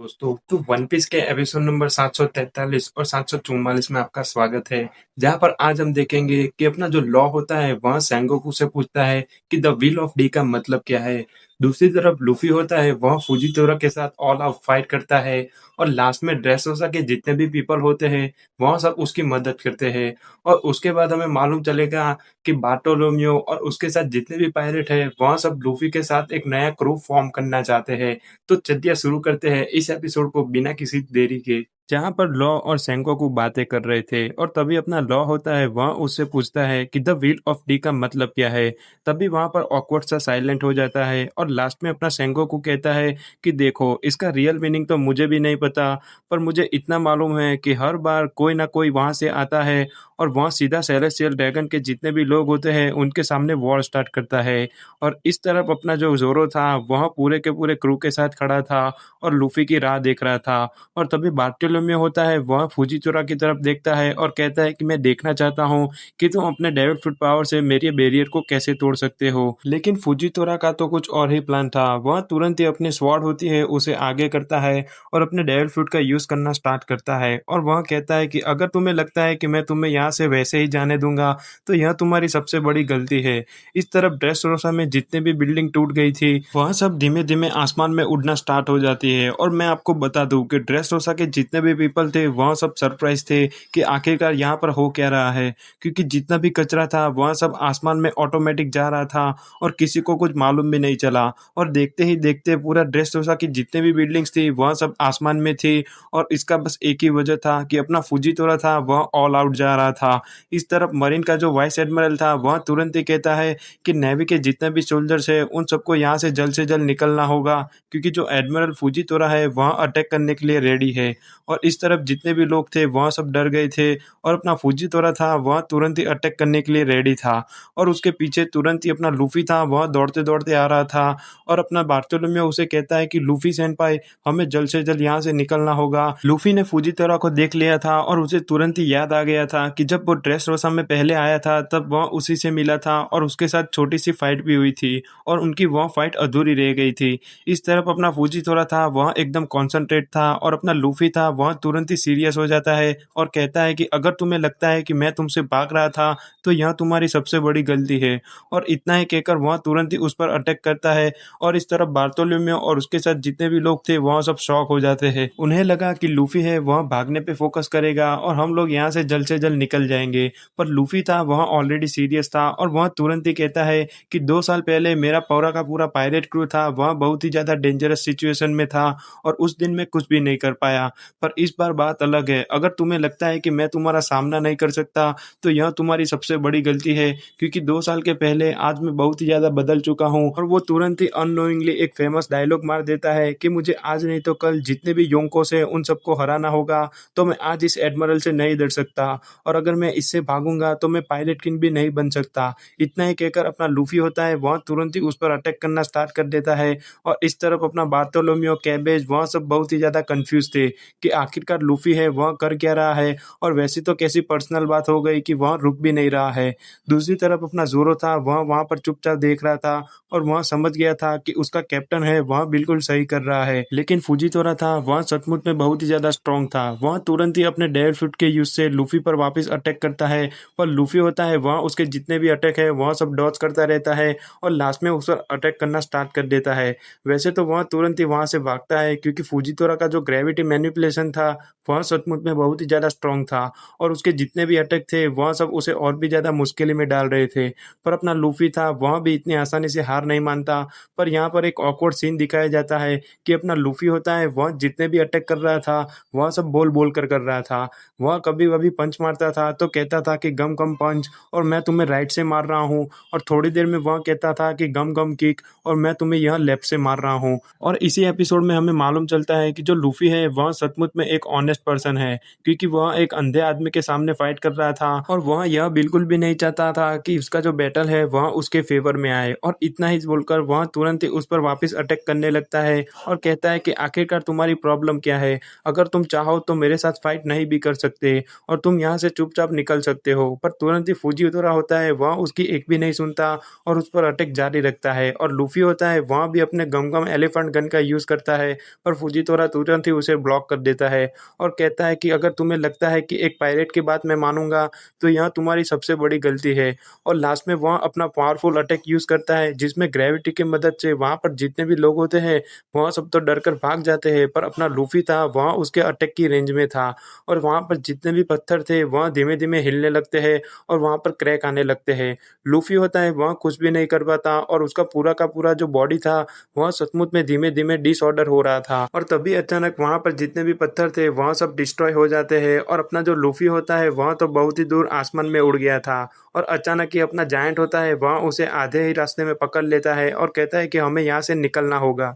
दोस्तों तो one piece के एपिसोड नंबर 743 और 744 में आपका स्वागत है। जहां पर आज हम देखेंगे कि अपना जो लॉ होता है वह सेंगोकू से पूछता है कि द व्हील ऑफ डी का मतलब क्या है। दूसरी तरफ लूफी होता है वह फुजीतोरा के साथ ऑल आउट फाइट करता है और लास्ट में ड्रेसरोसा के जितने भी पीपल होते हैं वह सब उसकी मदद करते हैं। और उसके बाद हमें मालूम चलेगा कि बार्टोलोमियो और उसके साथ जितने भी पायलट हैं वह सब लूफी के साथ एक नया क्रू फॉर्म करना चाहते हैं। तो चलिए शुरू करते हैं इस एपिसोड को बिना किसी देरी के। जहाँ पर लॉ और सेंगोकू बातें कर रहे थे और तभी अपना लॉ होता है वह उससे पूछता है कि द व्हील ऑफ डी का मतलब क्या है। तभी वहां पर ऑकवर्ड सा साइलेंट हो जाता है और लास्ट में अपना सेंगोकू कहता है कि देखो इसका रियल मीनिंग तो मुझे भी नहीं पता, पर मुझे इतना मालूम है कि हर बार कोई ना कोई वहां से आता है और वह सीधा सेलेस्टियल ड्रैगन के जितने भी लोग होते हैं उनके सामने वॉर स्टार्ट करता है। और इस तरफ अपना जो ज़ोरो था वह पूरे के पूरे क्रू के साथ खड़ा था और लूफ़ी की राह देख रहा था। और तभी बार्टोलोमेओ होता है वह फुजीतोरा की तरफ देखता है और कहता है कि मैं देखना चाहता हूँ कि तुम अपने डेविल फ्रूट पावर से मेरे बैरियर को कैसे तोड़ सकते हो। लेकिन फुजीतोरा का तो कुछ और ही प्लान था। वह तुरंत ही अपनी स्वॉर्ड होती है उसे आगे करता है और अपने डेविल फ्रूट का यूज़ करना स्टार्ट करता है और वह कहता है कि अगर तुम्हें लगता है कि मैं तुम्हें यहाँ से वैसे ही जाने दूंगा तो यह तुम्हारी सबसे बड़ी गलती है। इस तरफ ड्रेसरोसा में जितने भी बिल्डिंग टूट गई थी वह सब धीमे धीमे आसमान में उड़ना स्टार्ट हो जाती है। और मैं आपको बता दूं कि ड्रेसरोसा के जितने भी पीपल थे वह सब सरप्राइज थे कि आखिरकार यहाँ पर हो क्या रहा है, क्योंकि जितना भी कचरा था वह सब आसमान में ऑटोमेटिक जा रहा था और किसी को कुछ मालूम भी नहीं चला। और देखते ही देखते पूरा ड्रेसरोसा की जितने भी बिल्डिंग्स थी वह सब आसमान में थी। और इसका बस एक ही वजह था कि अपना फुजीतोरा था वह ऑल आउट जा रहा था। इस तरफ मरीन का जो वाइस एडमिरल था वह तुरंत ही कहता है कि नेवी के जितने भी सोल्जर्स है उन सबको यहाँ से जल्द निकलना होगा, क्योंकि जो एडमिरल फुजीतोरा है वह अटैक करने के लिए रेडी है। और इस तरफ जितने भी लोग थे वह सब डर गए थे और अपना फुजीतोरा था वह तुरंत ही अटैक करने के लिए रेडी था। और उसके पीछे तुरंत ही अपना लूफी था वह दौड़ते दौड़ते आ रहा था और अपना बार्टोलोमेओ उसे कहता है कि लूफी सेनपाई हमें जल्द से जल्द यहाँ से निकलना होगा। लूफी ने फुजीतोरा को देख लिया था और उसे तुरंत ही याद आ गया था कि जब वो ड्रेसरोसा में पहले आया था तब वह उसी से मिला था और उसके साथ छोटी सी फाइट भी हुई थी और उनकी वह फाइट अधूरी रह गई थी। इस तरफ अपना फुजीतोरा था वह एकदम कॉन्सेंट्रेट था और अपना लूफी था वह तुरंत ही सीरियस हो जाता है और कहता है कि अगर तुम्हें लगता है कि मैं तुमसे भाग रहा था तो यह तुम्हारी सबसे बड़ी गलती है। और इतना ही कहकर वह तुरंत ही उस पर अटैक करता है। और इस तरफ बार्टोलोमेओ और उसके साथ जितने भी लोग थे वह सब शॉक हो जाते हैं। उन्हें लगा कि लूफी है वह भागने पे फोकस करेगा और हम लोग यहाँ से जल्द निकल जाएंगे, पर लूफी था वह ऑलरेडी सीरियस था और वह तुरंत ही कहता है कि 2 साल पहले मेरा पूरा का पूरा पायरेट क्रू था वह बहुत ही ज्यादा डेंजरस सिचुएशन में था और उस दिन मैं कुछ भी नहीं कर पाया। पर इस बार बात अलग है, अगर तुम्हें लगता है कि मैं तुम्हारा सामना नहीं कर सकता तो यह तुम्हारी सबसे बड़ी गलती है, क्योंकि 2 साल के पहले आज मैं बहुत ही ज्यादा बदल चुका हूँ। और वो तुरंत ही अननोइंगली एक फेमस डायलॉग मार देता है कि मुझे आज नहीं तो कल जितने भी योंकोस है उन सबको हराना होगा, तो मैं आज इस एडमिरल से नहीं डर सकता और अगर मैं इससे भागूंगा तो मैं पायलट किंग भी नहीं बन सकता। इतना ही कहकर अपना लूफी होता है वह तुरंत ही उस पर अटैक करना स्टार्ट कर देता है। और इस तरफ अपना बार्टोलोमियो कैबेज वह सब बहुत ही ज्यादा कंफ्यूज थे कि आखिरकार लूफी है वह कर क्या रहा है। और वैसी तो कैसी पर्सनल बात हो गई कि वह रुक भी नहीं रहा है। दूसरी तरफ अपना जोरो था वह वहां पर चुपचाप देख रहा था और वह समझ गया था कि उसका कैप्टन है वह बिल्कुल सही कर रहा है। लेकिन फुजीतोरा था वह सचमुच में बहुत ही ज्यादा स्ट्रांग था। वह तुरंत ही अपने डेविल फ्रूट के यूज से लूफी पर वापस अटैक करता है। पर लूफी होता है वह उसके जितने भी अटैक है वह सब डॉज करता रहता है और लास्ट में उस पर अटैक करना स्टार्ट कर देता है। वैसे तो वह तुरंत ही वहां से भागता है, क्योंकि फुजीतोरा का जो ग्रेविटी मैनिपुलेशन था वह सचमुच में बहुत ही ज्यादा स्ट्रांग था और उसके जितने भी अटैक थे वह सब उसे और भी ज्यादा मुश्किल में डाल रहे थे। पर अपना लूफी था वह भी इतनी आसानी से हार नहीं मानता। पर यहाँ पर एक ऑकवर्ड सीन दिखाया जाता है कि अपना लूफी होता है वह जितने भी अटैक कर रहा था वह सब बोल बोल कर रहा था। वह कभी कभी पंच मारता था तो कहता था कि गम गम पंच और मैं तुम्हें राइट से मार रहा हूँ, और थोड़ी देर में वह कहता था कि गम गम किक और मैं तुम्हें यह लेफ्ट से मार रहा हूँ। और इसी एपिसोड में हमें मालूम चलता है कि जो लूफी है वह सचमुच में एक ऑनेस्ट पर्सन है, क्योंकि वह एक अंधे आदमी के सामने फाइट कर रहा था और वह यह बिल्कुल भी नहीं चाहता था कि उसका जो बैटल है वह उसके फेवर में आए। और इतना ही बोलकर वह तुरंत ही उस पर वापस अटैक करने लगता है और कहता है कि आखिरकार तुम्हारी प्रॉब्लम क्या है? अगर तुम चाहो तो मेरे साथ फाइट नहीं भी कर सकते और तुम यहाँ से चुपचाप निकल सकते हो। पर तुरंत ही फुजीतोरा होता है वह उसकी एक भी नहीं सुनता और उस पर अटैक जारी रखता है। और लूफी होता है वह भी अपने गम गम एलिफेंट गन का यूज करता है, पर फुजीतोरा तुरंत ही उसे ब्लॉक कर देता है और कहता है कि अगर तुम्हें लगता है कि एक पायरेट की बात मैं मानूंगा तो यह तुम्हारी सबसे बड़ी गलती है। और लास्ट में वह अपना पावरफुल अटैक यूज करता है जिसमें ग्रेविटी की मदद से वहां पर जितने भी लोग होते हैं वह सब तो डर कर भाग जाते हैं, पर अपना लूफी था वह उसके अटैक की रेंज में था और वहां पर जितने भी पत्थर थे वह धीमे धीमे हिलने लगते हैं और वहां पर क्रैक आने लगते हैं। लूफी होता है वह कुछ भी नहीं कर पाता और उसका पूरा का पूरा जो बॉडी था वह सचमुच में धीमे धीमे डिसऑर्डर हो रहा था। और तभी अचानक वहां पर जितने भी पत्थर थे वह सब डिस्ट्रॉय हो जाते हैं और अपना जो लूफी होता है वह तो बहुत ही दूर आसमान में उड़ गया था। और अचानक ही अपना जायंट होता है वह उसे आधे ही रास्ते में पकड़ लेता है और कहता है कि हमें यहाँ से निकलना होगा।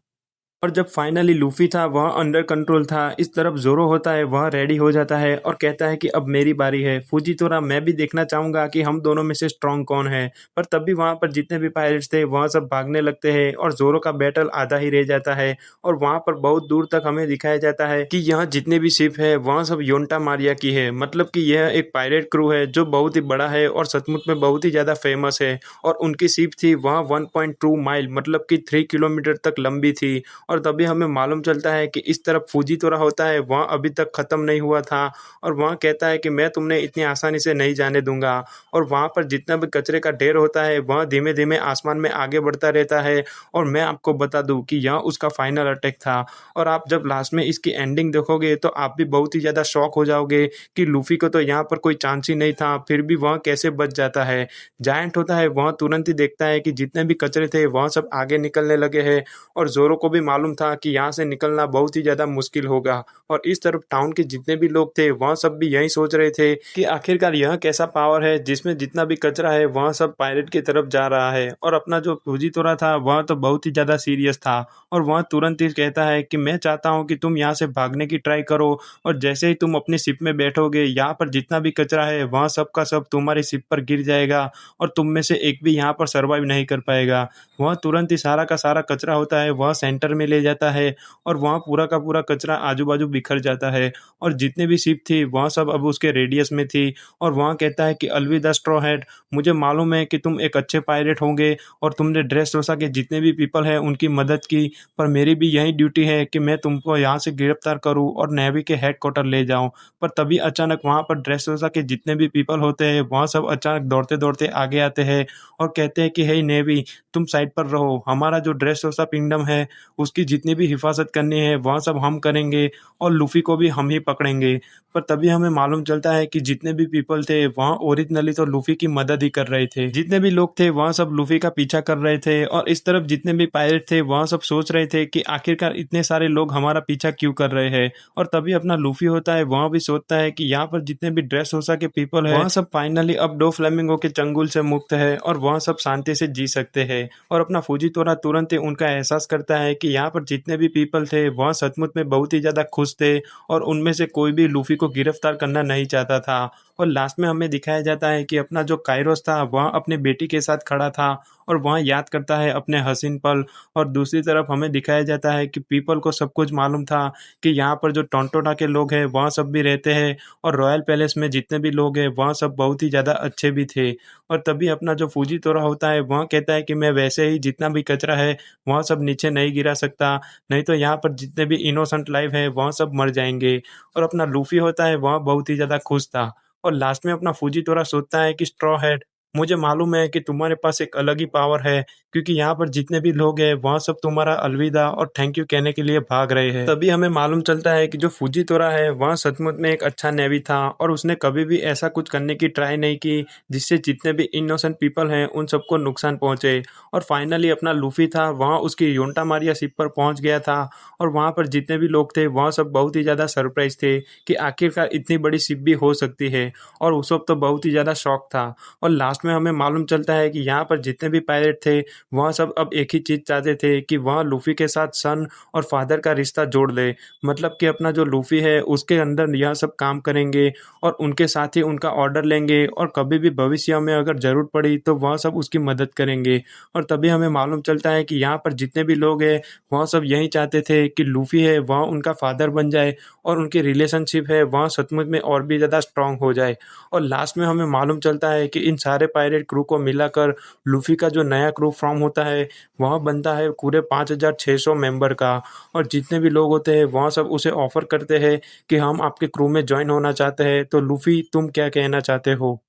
और जब फाइनली लूफी था वह अंडर कंट्रोल था, इस तरफ जोरो होता है वह रेडी हो जाता है और कहता है कि अब मेरी बारी है। फुजीतोरा मैं भी देखना चाहूंगा कि हम दोनों में से स्ट्रांग कौन है। पर तभी वहां पर जितने भी पायरेट्स थे वह सब भागने लगते हैं और जोरो का बैटल आधा ही रह जाता है। और वहां पर बहुत दूर तक हमें दिखाया जाता है कि यहाँ जितने भी शिप है वह सब योंटा मारिया की है, मतलब कि यह एक पायरेट क्रू है जो बहुत ही बड़ा है और सचमुच में बहुत ही ज्यादा फेमस है। और उनकी शिप थी वह 1.2 माइल मतलब कि 3 किलोमीटर तक लंबी थी। और तभी हमें मालूम चलता है कि इस तरफ फुजीतोरा होता है वह अभी तक खत्म नहीं हुआ था और वह कहता है कि मैं तुमने इतनी आसानी से नहीं जाने दूंगा। और वहां पर जितना भी कचरे का ढेर होता है वह धीमे धीमे आसमान में आगे बढ़ता रहता है। और मैं आपको बता दूं कि यह उसका फाइनल अटैक था। और आप जब लास्ट में इसकी एंडिंग देखोगे तो आप भी बहुत ही ज्यादा शॉक हो जाओगे कि लूफी को तो यहाँ पर कोई चांस ही नहीं था, फिर भी वह कैसे बच जाता है। जायंट होता है वह तुरंत ही देखता है कि जितने भी कचरे थे वह सब आगे निकलने लगे हैं और जोरो को भी मालूम था कि यहाँ से निकलना बहुत ही ज्यादा मुश्किल होगा। और इस तरफ टाउन के जितने भी लोग थे वह सब भी यही सोच रहे थे कि आखिरकार यह कैसा पावर है जिसमें जितना भी कचरा है वह सब पायरेट की तरफ जा रहा है। और अपना जो फुजीतोरा था वह तो बहुत ही ज्यादा सीरियस था और वह तुरंत ही कहता है कि मैं चाहता हूँ कि तुम यहाँ से भागने की ट्राई करो और जैसे ही तुम अपनी शिप में बैठोगे यहाँ पर जितना भी कचरा है वह सब का सब तुम्हारी शिप पर गिर जाएगा और तुम में से एक भी यहाँ पर सर्वाइव नहीं कर पाएगा। वह तुरंत ही सारा का सारा कचरा होता है वह सेंटर में ले जाता है और वहाँ पूरा का पूरा कचरा आजू बाजू बिखर जाता है। और जितने भी शिप थी वह सब अब उसके रेडियस में थी और वहाँ कहता है कि अलविदा स्ट्रॉ हैट, मुझे मालूम है कि तुम एक अच्छे पायरेट होंगे और तुमने ड्रेस रोसा के जितने भी पीपल हैं उनकी मदद की, पर मेरी भी यही ड्यूटी है कि मैं तुमको यहाँ से गिरफ्तार करूँ और नेवी के हेड क्वार्टर ले जाऊँ। पर तभी अचानक वहाँ पर ड्रेस रोसा के जितने भी पीपल होते हैं वहाँ सब अचानक दौड़ते दौड़ते आगे आते हैं और कहते हैं कि हे नेवी, तुम साइड पर रहो, हमारा जो ड्रेस रोसा किंगडम है उसकी जितनी भी हिफाजत करनी है वह सब हम करेंगे और लूफी को भी हम ही पकड़ेंगे। पर तभी हमें मालूम चलता है कि जितने भी पीपल थे वहाँ ओरिजिनली तो लूफी की मदद ही कर रहे थे, जितने भी लोग थे वहाँ सब लूफी का पीछा कर रहे थे। और इस तरफ जितने भी पायरेट थे वहाँ सब सोच रहे थे कि आखिरकार इतने सारे लोग हमारा पीछा क्यों कर रहे हैं। और तभी अपना लूफी होता है वहाँ भी सोचता है कि यहाँ पर जितने भी ड्रेस होसा के पीपल है वहाँ सब फाइनली अब दो फ्लेमिंगो के चंगुल से मुक्त है और वहाँ सब शांति से जी सकते हैं। और अपना फुजीतोरा तुरंत ही उनका एहसास करता है कि यहाँ पर जितने भी पीपल थे वह सचमुच में बहुत ही ज्यादा खुश थे और उनमें से कोई भी लूफी को गिरफ्तार करना नहीं चाहता था। और लास्ट में हमें दिखाया जाता है कि अपना जो काइरोस था वह अपने बेटी के साथ खड़ा था और वह याद करता है अपने हसीन पल। और दूसरी तरफ हमें दिखाया जाता है कि पीपल को सब कुछ मालूम था कि यहाँ पर जो टोंटोटा के लोग हैं वह सब भी रहते हैं और रॉयल पैलेस में जितने भी लोग हैं वह सब बहुत ही ज़्यादा अच्छे भी थे। और तभी अपना जो फुजीतोरा होता है वह कहता है कि मैं वैसे ही जितना भी कचरा है वह सब नीचे नहीं गिरा सकता, नहीं तो यहाँ पर जितने भी इनोसेंट लाइफ है वह सब मर जाएंगे। और अपना लूफी होता है वह बहुत ही ज़्यादा खुश था। और लास्ट में अपना फुजीतोरा सोचता है कि स्ट्रॉ हैट, मुझे मालूम है कि तुम्हारे पास एक अलग ही पावर है, क्योंकि यहाँ पर जितने भी लोग हैं वहाँ सब तुम्हारा अलविदा और थैंक यू कहने के लिए भाग रहे हैं। तभी हमें मालूम चलता है कि जो फुजीतोरा है वह सचमुच में एक अच्छा नेवी था और उसने कभी भी ऐसा कुछ करने की ट्राई नहीं की जिससे जितने भी इनोसेंट पीपल हैं उन सबको नुकसान पहुंचे। और फाइनली अपना लूफी था वहाँ उसकी योंटा मारिया शिप पर पहुंच गया था और वहाँ पर जितने भी लोग थे वह सब बहुत ही ज़्यादा सरप्राइज थे कि आखिरकार इतनी बड़ी शिप भी हो सकती है और उस वक्त तो बहुत ही ज़्यादा शौक था। और लास्ट लास्ट में हमें मालूम चलता है कि यहाँ पर जितने भी पायरेट थे, वह सब अब एक ही चीज़ चाहते थे कि वह लूफ़ी के साथ सन और फ़ादर का रिश्ता जोड़ ले। मतलब कि अपना जो लूफ़ी है उसके अंदर यह सब काम करेंगे और उनके साथ ही उनका ऑर्डर लेंगे और कभी भी भविष्य में अगर ज़रूरत पड़ी तो वह सब उसकी मदद करेंगे। और तभी हमें मालूम चलता है कि यहाँ पर जितने भी लोग हैं, वह सब यही चाहते थे कि लूफ़ी है वह उनका फ़ादर बन जाए और उनकी रिलेशनशिप है वह सचमुच में और भी ज़्यादा स्ट्रॉन्ग हो जाए। और लास्ट में हमें मालूम चलता है कि इन सारे पायरेट क्रू को मिलाकर लूफ़ी का जो नया क्रू फ़ॉर्म होता है, वह बनता है पूरे 5600 मेंबर का। और जितने भी लोग होते हैं, वह सब उसे ऑफ़र करते हैं कि हम आपके क्रू में जॉइन होना चाहते हैं, तो लूफ़ी तुम क्या कहना चाहते हो?